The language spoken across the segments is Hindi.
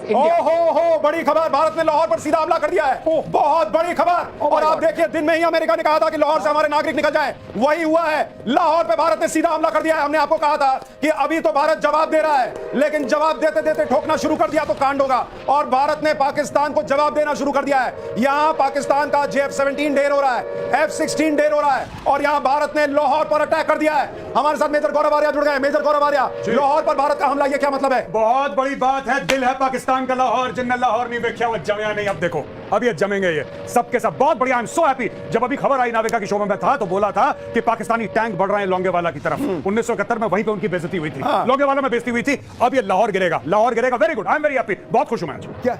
हो बड़ी खबर, भारत ने लाहौर पर सीधा हमला कर दिया है। बहुत बड़ी खबर। और आप देखिए, दिन में ही अमेरिका ने कहा था कि लाहौर से हमारे नागरिक निकल जाएं, वही हुआ है। लाहौर पे भारत ने सीधा हमला कर दिया है। हमने आपको कहा था कि अभी तो भारत जवाब दे रहा है, लेकिन जवाब देते देते ठोकना शुरू कर दिया तो कांड होगा। और भारत ने पाकिस्तान को जवाब देना शुरू कर दिया है। यहां पाकिस्तान का JF-17 ढेर हो रहा है, F-16 ढेर हो रहा है, और यहां भारत ने लाहौर पर अटैक कर दिया है। हमारे साथ मेजर गौरव आर्या जुड़ गए। मेजर गौरव आर्या, लाहौर पर भारत का हमला, ये क्या मतलब है? बहुत बड़ी बात है। दिल है पाकिस्तान का लाहौर, जिन्हें लाहौर नहीं देखा वो जमया नहीं। अब देखो, अब ये जमेंगे ये सबके सब। बहुत बढ़िया, आई एम सो हैप्पी। जब अभी खबर आई नाविका की शो में मैं था तो बोला था कि पाकिस्तानी टैंक बढ़ रहे हैं लोंगेवाला की तरफ। 1971 में वहीं पे उनकी बेइज्जती हुई थी, लोंगेवाला में बेइज्जती हुई थी। अब ये लाहौर गिरेगा, लाहौर गिरेगा। Very good, I am very happy. बहुत खुश हूं मैं आज। क्या?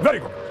Very good.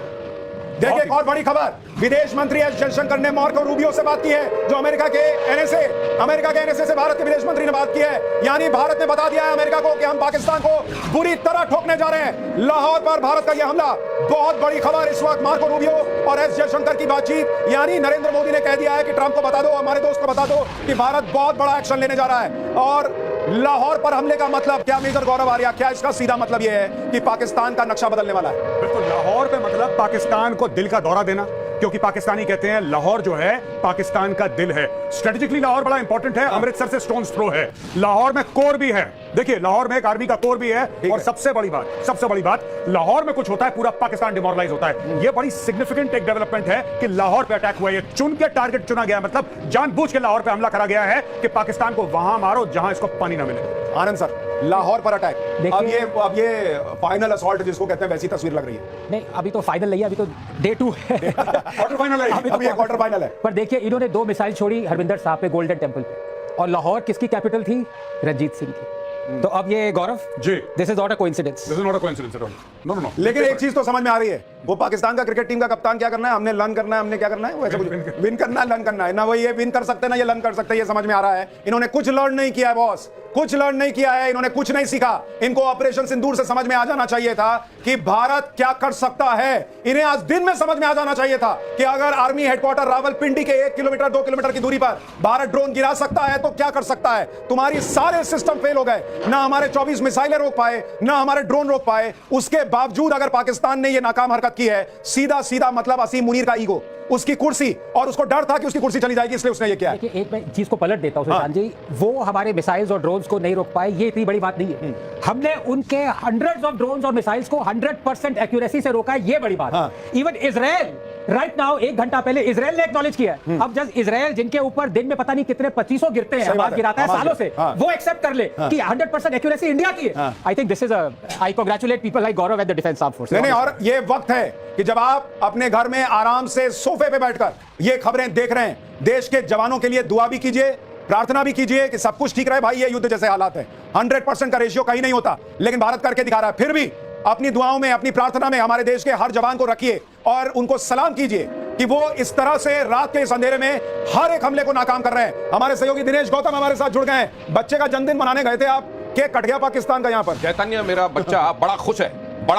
देखिए, एक और बड़ी खबर, विदेश मंत्री एस जयशंकर ने मार्को रूबियो से बात की है, जो अमेरिका के NSA से भारत के विदेश मंत्री ने बात की है। यानी भारत ने बता दिया है अमेरिका को कि हम पाकिस्तान को बुरी तरह ठोकने जा रहे हैं। लाहौर पर भारत का यह हमला, बहुत बड़ी खबर इस वक्त। मार्को रूबियो और एस जयशंकर की बातचीत, यानी नरेंद्र मोदी ने कह दिया है कि ट्रंप को बता दो, हमारे दोस्त को बता दो कि भारत बहुत बड़ा एक्शन लेने जा रहा है। और लाहौर पर हमले का मतलब क्या, मेजर गौरव आर्या, क्या इसका सीधा मतलब यह है कि पाकिस्तान का नक्शा बदलने वाला है? बिल्कुल, लाहौर पे मतलब पाकिस्तान को दिल का दौरा देना, क्योंकि पाकिस्तानी कहते हैं लाहौर जो है पाकिस्तान का दिल है। स्ट्रेटेजिकली लाहौर बड़ा इंपॉर्टेंट है, अमृतसर से स्टोन्स थ्रो है। लाहौर में कोर भी है, देखिए लाहौर में एक आर्मी का कोर भी है। और सबसे बड़ी बात, लाहौर में कुछ होता है पूरा पाकिस्तान डिमोरलाइज होता है। ये बड़ी सिग्निफिकेंट एक डेवलपमेंट है कि लाहौर पे अटैक हुआ है। ये चुन के टारगेट चुना गया, मतलब जानबूझ के लाहौर पे हमला करा गया है कि पाकिस्तान को वहां मारो जहां इसको पानी ना मिले। आनंद सर, लाहौर पर अटैक, अब ये फाइनल असॉल्ट जिसको कहते हैं वैसी तस्वीर लग रही है। नहीं, अभी तो फाइनल नहीं है, अभी तो डे 2 है। क्वार्टर फाइनल है, अभी क्वार्टर फाइनल है। पर देखिए, इन्होंने 2 मिसाइल छोड़ी हरविंदर साहब पे गोल्डन टेंपल पे, और लाहौर किसकी कैपिटल थी? रंजीत सिंह की। तो अब ये Gaurav ji, this is not a coincidence. This is not a coincidence at all. No no no. लेकिन एक चीज तो समझ में आ रही है, वो पाकिस्तान का क्रिकेट टीम का कप्तान क्या करना है, हमने लन करना है, हमने क्या करना है, वैसे कुछ विन करना है, लन करना है ना। वो ये विन कर सकते ना ये लन कर सकते, ये समझ में आ रहा है। इन्होंने कुछ लर्न नहीं किया है बॉस, कुछ लर्न नहीं किया है, इन्होंने कुछ नहीं सीखा। इनको ऑपरेशन सिंदूर से समझ में आ जाना चाहिए था कि भारत क्या कर सकता है। इन्हें आज दिन में समझ में आ जाना चाहिए था कि अगर आर्मी हेडक्वार्टर रावलपिंडी के 1 किलोमीटर 2 किलोमीटर की दूरी पर भारत ड्रोन गिरा सकता है तो क्या कर सकता है। तुम्हारी सारे सिस्टम फेल हो गए, ना हमारे 24 मिसाइलें रोक पाए, ना हमारे ड्रोन रोक पाए। उसके बावजूद अगर पाकिस्तान ने यह नाकाम हरकत की है, सीधा मतलब असीम मुनीर का ईगो, उसकी कुर्सी, और उसको डर था कि उसकी कुर्सी चली जाएगी, इसलिए उसने ये किया। देखिए, एक मैं चीज को पलट देता हूं सुशांत जी, वो हमारे मिसाइल्स और ड्रोन्स को नहीं रोक पाए, ये इतनी बड़ी बात नहीं है। हमने उनके हंड्रेड्स ऑफ ड्रोन्स और मिसाइल्स को 100% एक्यूरेसी से रोका है, ये बड़ी बात है। इवन इजराइल राइट नाउ, 1 घंटा पहले इजराइल ने एक्नॉलेज किया है। अब जब इजराइल, जिनके ऊपर दिन में पता नहीं कितने 2500 गिरते हैं, हमास गिराता है सालों से, वो एक्सेप्ट कर ले कि 100% एक्यूरेसी इंडिया की है। I think this is I congratulate people like Gaurav at the defence armed forces. नहीं, और ये वक्त है कि जब आप अपने घर में आराम से सोफे पे बैठकर ये खबरें देख रहे हैं, देश के जवानों के लिए दुआ भी कीजिए, प्रार्थना भी कीजिए कि सब कुछ ठीक रहे। भाई, ये युद्ध जैसे हालात है, 100% का रेशियो कहीं नहीं होता, लेकिन भारत करके दिखा रहा है। फिर भी अपनी दुआओं में, अपनी प्रार्थना में हमारे देश के हर जवान को रखिए और उनको सलाम कीजिए कि वो इस तरह से रात के इस अंधेरे में हर एक हमले को नाकाम कर रहे हैं। हमारे सहयोगी दिनेश गौतम हमारे साथ जुड़ गए हैं। बच्चे का जन्मदिन मनाने गए थे आप, केक कट गया पाकिस्तान का यहाँ पर। चैतन्य, मेरा बच्चा बड़ा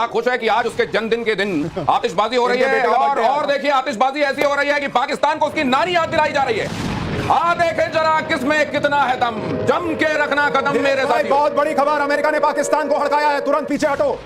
खुश है कि आज उसके जन्मदिन के दिन आतिशबाजी हो रही है। और देखिए, आतिशबाजी ऐसी हो रही है कि पाकिस्तान को उसकी नानी याद दिलाई जा रही है। देखें जरा किसमें कितना है दम, जम के रखना कदम मेरे साथ। बहुत बड़ी खबर, अमेरिका ने पाकिस्तान को हड़काया है, तुरंत पीछे हटो।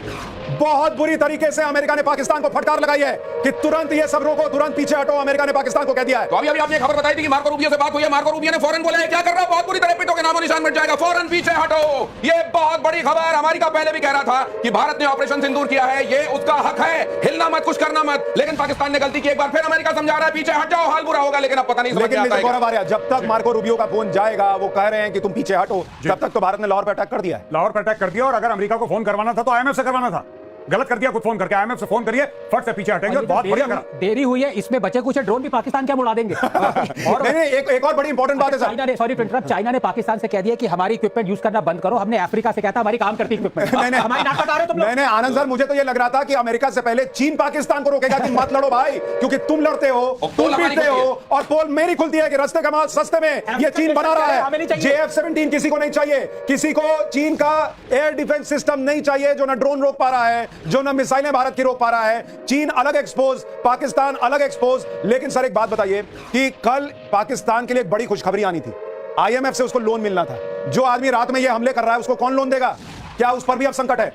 बहुत बुरी तरीके से अमेरिका ने पाकिस्तान को फटकार लगाई है कि तुरंत ये सब रोको, तुरंत पीछे हटो। अमेरिका ने पाकिस्तान को कह दिया है। तो अभी आपने खबर बताई थी कि मार्को रूबियो से बात हुई है। मार्को रूबियो ने फौरन बोला है, क्या कर रहा है, बहुत बुरी तरह पिटोगे, नामो निशान मिट जाएगा, फौरन पीछे हटो। ये बहुत बड़ी खबर। अमेरिका पहले भी कह रहा था कि भारत ने ऑपरेशन सिंदूर किया है, ये उसका हक है, हिलना मत, कुछ करना मत। लेकिन पाकिस्तान ने गलती की। एक बार फिर अमेरिका समझा रहा है, पीछे हट जाओ, हाल बुरा होगा। लेकिन अब पता नहीं समझ में आता है। जब तक मार्को रूबियो का फोन जाएगा, वो कह रहे हैं कि तुम पीछे हटो, तब तक तो भारत ने लाहौर पर अटैक कर दिया है। लाहौर पर अटैक कर दिया, और अगर अमेरिका को फोन करवाना था तो IMF से करवाना था। गलत कर दिया, खुद फोन करके IMF से फोन करिए, फट से पीछे हटेंगे। बहुत बढ़िया करा। देरी हुई है, इसमें बचे कुछ ड्रोन भी पाकिस्तान क्या उड़ा देंगे। और नहीं, एक और बड़ी इंपॉर्टेंट बात है चाइना ने, सॉरी टू इंटरप्ट, चाइना ने पाकिस्तान से कह दिया कि हमारी इक्विपमेंट यूज करना बंद करो। हमने अफ्रीका से कहता हमारी काम करती इक्विपमेंट। हमारी नाक कटा रहे हो तुम लोग। नहीं, आनंद सर, मुझे तो ये लग रहा था कि अमेरिका से पहले चीन पाकिस्तान को रोकेगा कि मत लड़ो भाई, क्योंकि तुम लड़ते हो, तुम पीटते हो, और पोल मेरी खुलती है कि रास्ते का माल सस्ते में ये चीन बना रहा है। JF-17 किसी को नहीं चाहिए, किसी को चीन का एयर डिफेंस सिस्टम नहीं चाहिए जो ना ड्रोन रोक पा रहा है, जो ना मिसाइलें भारत की रोक पा रहा है। चीन अलग एक्सपोज, पाकिस्तान अलग एक्सपोज। लेकिन सर, एक बात बताइए कि कल पाकिस्तान के लिए एक बड़ी खुशखबरी आनी थी, IMF से उसको लोन मिलना था। जो आदमी रात में ये हमले कर रहा है उसको कौन लोन देगा? क्या उस पर भी अब संकट है?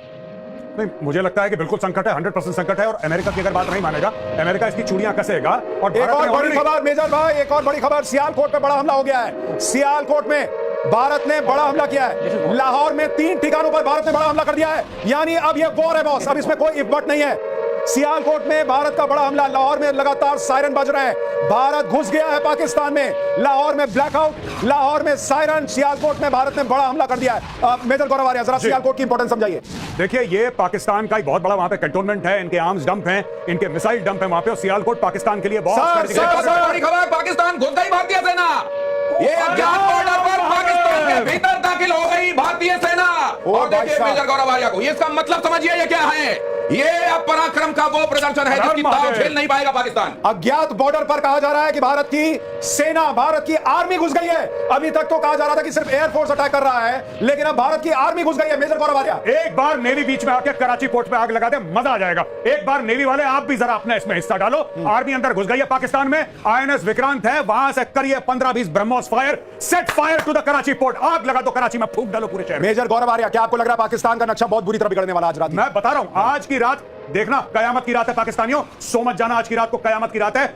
नहीं, मुझे लगता है कि बिल्कुल संकट है, 100% संकट है। और अमेरिका की अगर बात नहीं मानेगा, अमेरिका इसकी चूड़ियां कसेगा। और एक भारत और ने बड़ी already- खबर मेजर भाई, एक और बड़ी खबर, सियालकोट पे बड़ा हमला हो गया है। सियालकोट में भारत ने बड़ा हमला किया है। लाहौर में 3 ठिकानों पर भारत ने बड़ा हमला कर दिया है। यानी अब ये वॉर है बॉस, अब इसमें कोई इफ बट नहीं है। सियालकोट में भारत का बड़ा हमला, लाहौर में लगातार सायरन बज रहे हैं। भारत घुस गया है पाकिस्तान में। लाहौर में ब्लैकआउट, लाहौर में सायरन, सियालकोट में भारत ने बड़ा हमला कर दिया है। मेजर गौरव आर्या, जरा सियालकोट की इंपॉर्टेंस समझाइए। देखिए, ये पाकिस्तान का एक बहुत बड़ा वहां पे कंटोनमेंट है, इनके आर्म्स डंप हैं, इनके मिसाइल डंप है वहां पे। और सियालकोट पाकिस्तान के लिए बहुत सर, strategic है। सर, बड़ी खबर, पाकिस्तान घुस गई भारतीय सेना। ये अज्ञात बॉर्डर पर पाकिस्तान के भीतर दाखिल हो गई भारतीय सेना। और भाई देखिए साहब। मेजर गौरव आर्या को, ये इसका मतलब समझिए ये क्या है। ये अब पराक्रम का वो प्रदर्शन है जिसकी ताव झेल नहीं पाएगा पाकिस्तान। अज्ञात बॉर्डर पर कहा जा रहा है कि भारत की सेना, भारत की आर्मी घुस गई है। अभी तक तो कहा जा रहा था कि सिर्फ एयरफोर्स अटैक कर रहा है, लेकिन अब भारत की आर्मी घुस गई है। मेजर गौरव आर्या, एक बार नेवी बीच में आके कराची पोर्ट पे आग लगा दे, मजा आ जाएगा। एक बार नेवी वाले आप भी जरा अपना इसमें हिस्सा डालो। आर्मी अंदर घुस गई है पाकिस्तान में। आईएनएस विक्रांत है, वहां से करिए 15-20 BrahMos fire, set fire to the Karachi port. आग लगा दो कराची में, फूंक डालो पूरे शहर में। मेजर गौरव आर्या, क्या आपको लग रहा है पाकिस्तान का नक्शा बहुत बुरी तरह बिगड़ने वाला आज रात? मैं बता रहा हूं, आज की रात देखना कयामत की रात है पाकिस्तानियों। सो मत जाना, आज की रात को कयामत की रात है।